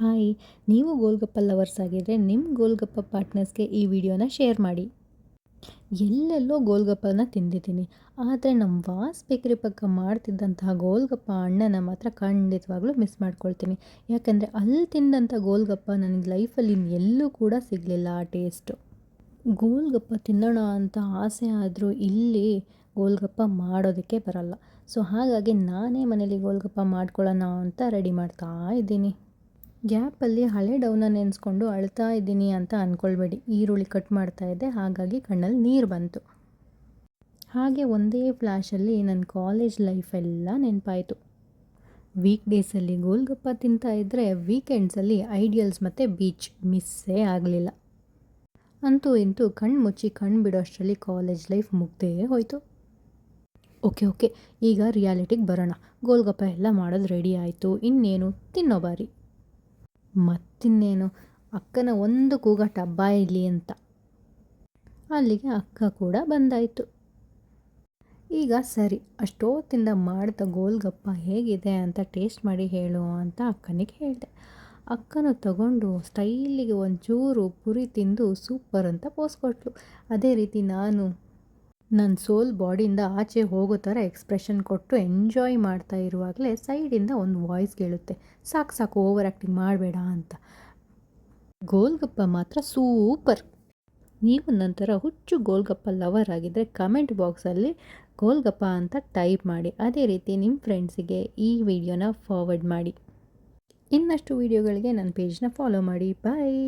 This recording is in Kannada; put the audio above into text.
ಹಾಯ್, ನೀವು ಗೋಲ್ಗಪ್ಪ ಲವರ್ಸ್ ಆಗಿದ್ದರೆ ನಿಮ್ಮ ಗೋಲ್ಗಪ್ಪ ಪಾರ್ಟ್ನರ್ಸ್ಗೆ ಈ ವಿಡಿಯೋನ ಶೇರ್ ಮಾಡಿ. ಎಲ್ಲೆಲ್ಲೋ ಗೋಲ್ಗಪ್ಪನ ತಿಂದಿದ್ದೀನಿ, ಆದರೆ ನಮ್ಮ ವಾಸ್ ಬೇಕರಿ ಪಕ್ಕ ಮಾಡ್ತಿದ್ದಂತಹ ಗೋಲ್ಗಪ್ಪ ಅಣ್ಣನ ಮಾತ್ರ ಖಂಡಿತವಾಗ್ಲೂ ಮಿಸ್ ಮಾಡ್ಕೊಳ್ತೀನಿ. ಯಾಕಂದರೆ ಅಲ್ಲಿ ತಿಂದಂಥ ಗೋಲ್ಗಪ್ಪ ನನಗೆ ಲೈಫಲ್ಲಿ ಎಲ್ಲೂ ಕೂಡ ಸಿಗಲಿಲ್ಲ ಆ ಟೇಸ್ಟು. ಗೋಲ್ಗಪ್ಪ ತಿನ್ನೋಣ ಅಂತ ಆಸೆ ಆದರೂ ಇಲ್ಲಿ ಗೋಲ್ಗಪ್ಪ ಮಾಡೋದಕ್ಕೆ ಬರಲ್ಲ. ಸೊ ಹಾಗಾಗಿ ನಾನೇ ಮನೇಲಿ ಗೋಲ್ಗಪ್ಪ ಮಾಡ್ಕೊಳ್ಳೋಣ ಅಂತ ರೆಡಿ ಮಾಡ್ತಾ ಇದ್ದೀನಿ. ಗ್ಯಾಪಲ್ಲಿ ಹಳೆ ಡೌನ ನೆನೆಸ್ಕೊಂಡು ಅಳ್ತಾ ಇದ್ದೀನಿ ಅಂತ ಅಂದ್ಕೊಳ್ಬೇಡಿ. ಈರುಳ್ಳಿ ಕಟ್ ಮಾಡ್ತಾ ಇದ್ದೆ, ಹಾಗಾಗಿ ಕಣ್ಣಲ್ಲಿ ನೀರು ಬಂತು. ಹಾಗೆ ಒಂದೇ ಫ್ಲ್ಯಾಶಲ್ಲಿ ನನ್ನ ಕಾಲೇಜ್ ಲೈಫೆಲ್ಲ ನೆನಪಾಯಿತು. ವೀಕ್ ಡೇಸಲ್ಲಿ ಗೋಲ್ಗಪ್ಪ ತಿಂತಾ ಇದ್ದರೆ ವೀಕೆಂಡ್ಸಲ್ಲಿ ಐಡಿಯಲ್ಸ್ ಮತ್ತು ಬೀಚ್ ಮಿಸ್ಸೇ ಆಗಲಿಲ್ಲ. ಅಂತೂ ಇಂತೂ ಕಣ್ಣು ಮುಚ್ಚಿ ಕಣ್ಣು ಬಿಡೋಷ್ಟರಲ್ಲಿ ಕಾಲೇಜ್ ಲೈಫ್ ಮುಗ್ದೇ ಹೋಯಿತು. ಓಕೆ, ಈಗ ರಿಯಾಲಿಟಿಗೆ ಬರೋಣ. ಗೋಲ್ಗಪ್ಪ ಎಲ್ಲ ಮಾಡೋದು ರೆಡಿ ಆಯಿತು, ಇನ್ನೇನು ತಿನ್ನೋ ಬಾರಿ. ಮತ್ತಿನ್ನೇನು, ಅಕ್ಕನ ಒಂದು ಕೂಗಾಟ ಹಬ್ಬ ಇಲ್ಲಿ ಅಂತ. ಅಲ್ಲಿಗೆ ಅಕ್ಕ ಕೂಡ ಬಂದಾಯಿತು. ಈಗ ಸರಿ, ಅಷ್ಟೊತ್ತಿಂದ ಮಾಡಿದ ಗೋಲ್ಗಪ್ಪ ಹೇಗಿದೆ ಅಂತ ಟೇಸ್ಟ್ ಮಾಡಿ ಹೇಳು ಅಂತ ಅಕ್ಕನಿಗೆ ಹೇಳಿದೆ. ಅಕ್ಕನ ತಗೊಂಡು ಸ್ಟೈಲಿಗೆ ಒಂಚೂರು ಪುರಿ ತಿಂದು ಸೂಪರ್ ಅಂತ ಪೋಸ್ ಕೊಟ್ಲು. ಅದೇ ರೀತಿ ನಾನು ನನ್ನ ಸೋಲ್ ಬಾಡಿಯಿಂದ ಆಚೆ ಹೋಗೋ ಥರ ಎಕ್ಸ್ಪ್ರೆಷನ್ ಕೊಟ್ಟು ಎಂಜಾಯ್ ಮಾಡ್ತಾ ಇರುವಾಗಲೇ ಸೈಡಿಂದ ಒಂದು ವಾಯ್ಸ್ ಕೇಳುತ್ತೆ, ಸಾಕು ಓವರ್ ಆ್ಯಕ್ಟಿಂಗ್ ಮಾಡಬೇಡ ಅಂತ. ಗೋಲ್ಗಪ್ಪ ಮಾತ್ರ ಸೂಪರ್. ನೀವು ನಂತರ ಹುಚ್ಚು ಗೋಲ್ಗಪ್ಪ ಲವರ್ ಆಗಿದ್ದರೆ ಕಮೆಂಟ್ ಬಾಕ್ಸಲ್ಲಿ ಗೋಲ್ಗಪ್ಪ ಅಂತ ಟೈಪ್ ಮಾಡಿ. ಅದೇ ರೀತಿ ನಿಮ್ಮ ಫ್ರೆಂಡ್ಸಿಗೆ ಈ ವಿಡಿಯೋನ ಫಾರ್ವರ್ಡ್ ಮಾಡಿ. ಇನ್ನಷ್ಟು ವಿಡಿಯೋಗಳಿಗೆ ನನ್ನ ಪೇಜ್ನ ಫಾಲೋ ಮಾಡಿ. ಬಾಯ್.